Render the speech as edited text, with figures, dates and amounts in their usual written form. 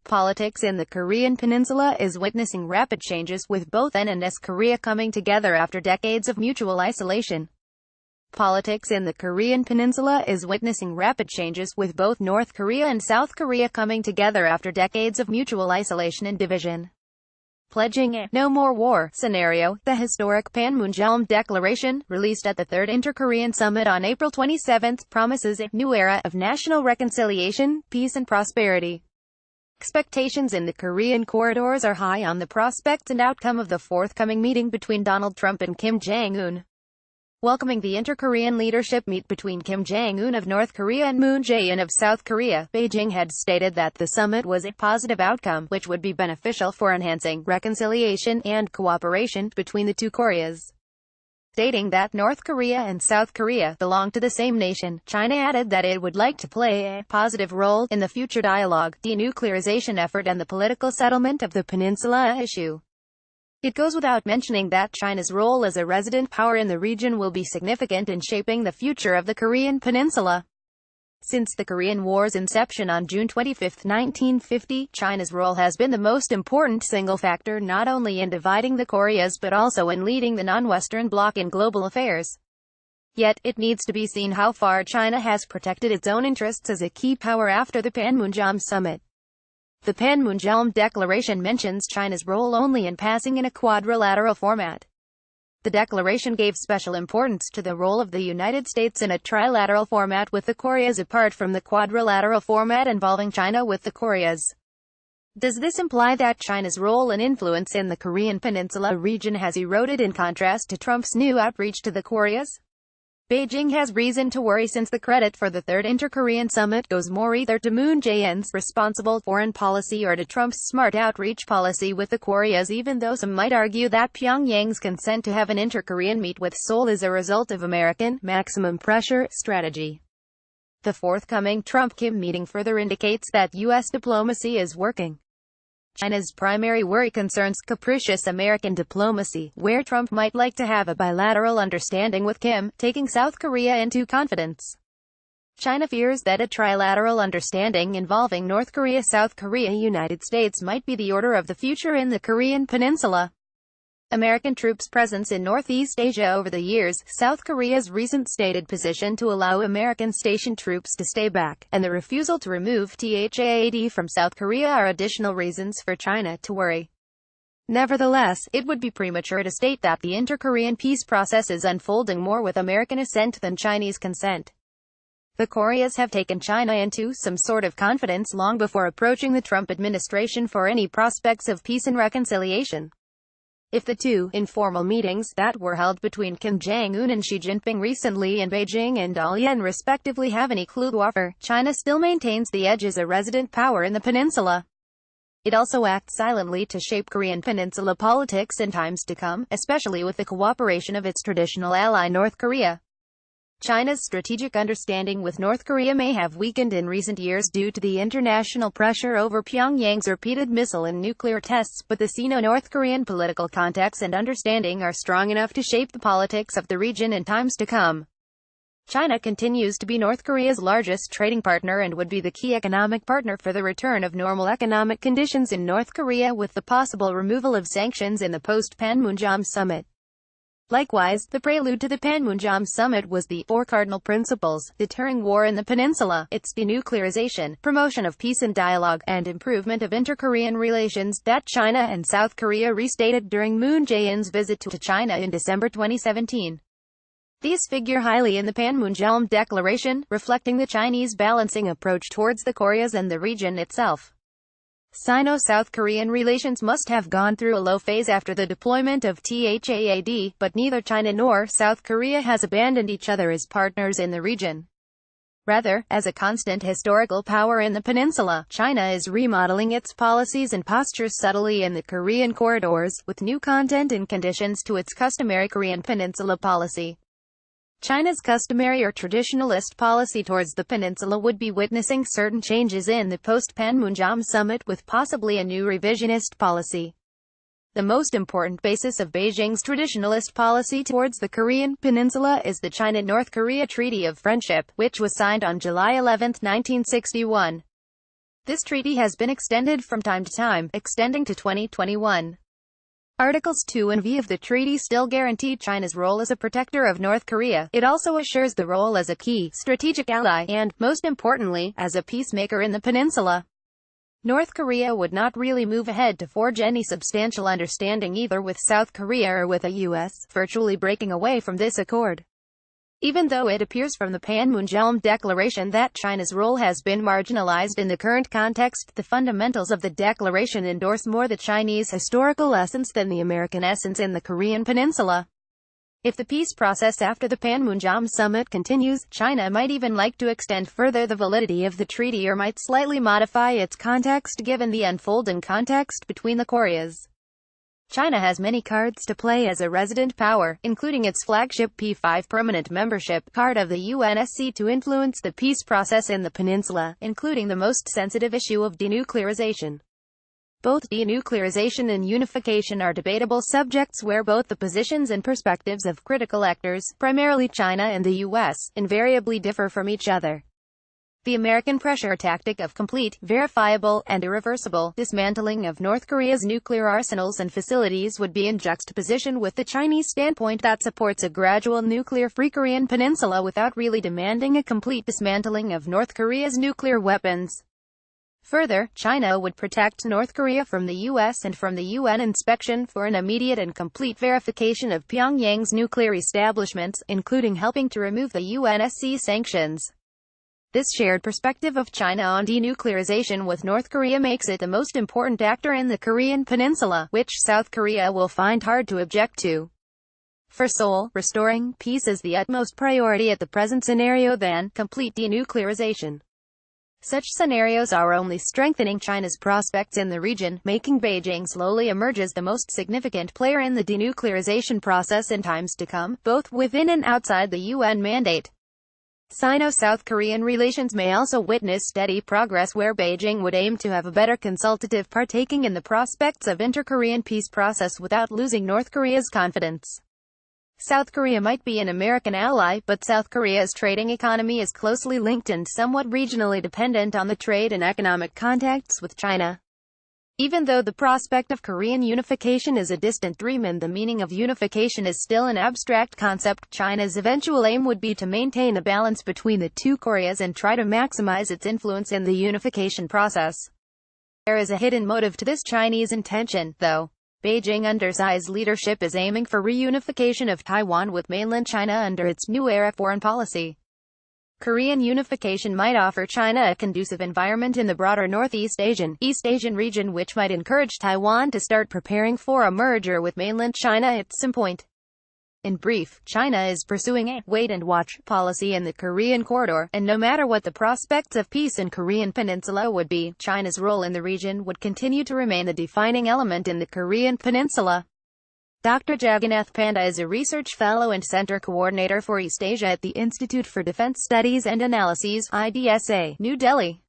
Politics in the Korean Peninsula is witnessing rapid changes, with both N and S Korea coming together after decades of mutual isolation. Politics in the Korean Peninsula is witnessing rapid changes, with both North Korea and South Korea coming together after decades of mutual isolation and division. Pledging a "no more war" scenario, the historic Panmunjom Declaration, released at the Third Inter-Korean Summit on April 27, promises a new era of national reconciliation, peace and prosperity. Expectations in the Korean corridors are high on the prospects and outcome of the forthcoming meeting between Donald Trump and Kim Jong-un. Welcoming the inter-Korean leadership meet between Kim Jong-un of North Korea and Moon Jae-in of South Korea, Beijing had stated that the summit was a positive outcome, which would be beneficial for enhancing reconciliation and cooperation between the two Koreas. Stating that North Korea and South Korea belong to the same nation, China added that it would like to play a positive role in the future dialogue, denuclearization effort and the political settlement of the peninsula issue. It goes without mentioning that China's role as a resident power in the region will be significant in shaping the future of the Korean Peninsula. Since the Korean War's inception on June 25, 1950, China's role has been the most important single factor not only in dividing the Koreas but also in leading the non-Western bloc in global affairs. Yet, it needs to be seen how far China has protected its own interests as a key power after the Panmunjom summit. The Panmunjom Declaration mentions China's role only in passing in a quadrilateral format. The declaration gave special importance to the role of the United States in a trilateral format with the Koreas apart from the quadrilateral format involving China with the Koreas. Does this imply that China's role and influence in the Korean Peninsula region has eroded in contrast to Trump's new outreach to the Koreas? Beijing has reason to worry since the credit for the Third Inter-Korean Summit goes more either to Moon Jae-in's responsible foreign policy or to Trump's smart outreach policy with the Koreas, even though some might argue that Pyongyang's consent to have an inter-Korean meet with Seoul is a result of American maximum pressure strategy. The forthcoming Trump-Kim meeting further indicates that U.S. diplomacy is working. China's primary worry concerns capricious American diplomacy, where Trump might like to have a bilateral understanding with Kim, taking South Korea into confidence. China fears that a trilateral understanding involving North Korea, South Korea, United States might be the order of the future in the Korean Peninsula. American troops' presence in Northeast Asia over the years, South Korea's recent stated position to allow American stationed troops to stay back, and the refusal to remove THAAD from South Korea are additional reasons for China to worry. Nevertheless, it would be premature to state that the inter-Korean peace process is unfolding more with American assent than Chinese consent. The Koreas have taken China into some sort of confidence long before approaching the Trump administration for any prospects of peace and reconciliation. If the two informal meetings that were held between Kim Jong-un and Xi Jinping recently in Beijing and Dalian respectively have any clue to offer, China still maintains the edge as a resident power in the peninsula. It also acts silently to shape Korean Peninsula politics in times to come, especially with the cooperation of its traditional ally North Korea. China's strategic understanding with North Korea may have weakened in recent years due to the international pressure over Pyongyang's repeated missile and nuclear tests, but the Sino-North Korean political context and understanding are strong enough to shape the politics of the region in times to come. China continues to be North Korea's largest trading partner and would be the key economic partner for the return of normal economic conditions in North Korea with the possible removal of sanctions in the post-Panmunjom summit. Likewise, the prelude to the Panmunjom summit was the Four Cardinal Principles: deterring war in the peninsula, its denuclearization, promotion of peace and dialogue, and improvement of inter-Korean relations, that China and South Korea restated during Moon Jae-in's visit to China in December 2017. These figure highly in the Panmunjom Declaration, reflecting the Chinese balancing approach towards the Koreas and the region itself. Sino-South Korean relations must have gone through a low phase after the deployment of THAAD, but neither China nor South Korea has abandoned each other as partners in the region. Rather, as a constant historical power in the peninsula, China is remodeling its policies and postures subtly in the Korean corridors, with new content and conditions to its customary Korean Peninsula policy. China's customary or traditionalist policy towards the peninsula would be witnessing certain changes in the post-Panmunjom summit, with possibly a new revisionist policy. The most important basis of Beijing's traditionalist policy towards the Korean Peninsula is the China-North Korea Treaty of Friendship, which was signed on July 11, 1961. This treaty has been extended from time to time, extending to 2021. Articles 2 and V of the treaty still guarantee China's role as a protector of North Korea. It also assures the role as a key, strategic ally, and, most importantly, as a peacemaker in the peninsula. North Korea would not really move ahead to forge any substantial understanding either with South Korea or with the U.S., virtually breaking away from this accord. Even though it appears from the Panmunjom Declaration that China's role has been marginalized in the current context, the fundamentals of the declaration endorse more the Chinese historical essence than the American essence in the Korean Peninsula. If the peace process after the Panmunjom summit continues, China might even like to extend further the validity of the treaty or might slightly modify its context given the unfolding context between the Koreas. China has many cards to play as a resident power, including its flagship P5 permanent membership card of the UNSC to influence the peace process in the peninsula, including the most sensitive issue of denuclearization. Both denuclearization and unification are debatable subjects where both the positions and perspectives of critical actors, primarily China and the US, invariably differ from each other. The American pressure tactic of complete, verifiable, and irreversible dismantling of North Korea's nuclear arsenals and facilities would be in juxtaposition with the Chinese standpoint that supports a gradual nuclear-free Korean peninsula without really demanding a complete dismantling of North Korea's nuclear weapons. Further, China would protect North Korea from the U.S. and from the UN inspection for an immediate and complete verification of Pyongyang's nuclear establishments, including helping to remove the UNSC sanctions. This shared perspective of China on denuclearization with North Korea makes it the most important actor in the Korean Peninsula, which South Korea will find hard to object to. For Seoul, restoring peace is the utmost priority at the present scenario than complete denuclearization. Such scenarios are only strengthening China's prospects in the region, making Beijing slowly emerge as the most significant player in the denuclearization process in times to come, both within and outside the UN mandate. Sino-South Korean relations may also witness steady progress where Beijing would aim to have a better consultative partaking in the prospects of inter-Korean peace process without losing North Korea's confidence. South Korea might be an American ally, but South Korea's trading economy is closely linked and somewhat regionally dependent on the trade and economic contacts with China. Even though the prospect of Korean unification is a distant dream and the meaning of unification is still an abstract concept, China's eventual aim would be to maintain a balance between the two Koreas and try to maximize its influence in the unification process. There is a hidden motive to this Chinese intention, though. Beijing under Xi's leadership is aiming for reunification of Taiwan with mainland China under its new era foreign policy. Korean unification might offer China a conducive environment in the broader East Asian region which might encourage Taiwan to start preparing for a merger with mainland China at some point. In brief, China is pursuing a wait-and-watch policy in the Korean corridor, and no matter what the prospects of peace in Korean Peninsula would be, China's role in the region would continue to remain the defining element in the Korean Peninsula. Dr. Jagannath Panda is a research fellow and center coordinator for East Asia at the Institute for Defense Studies and Analyses, IDSA, New Delhi.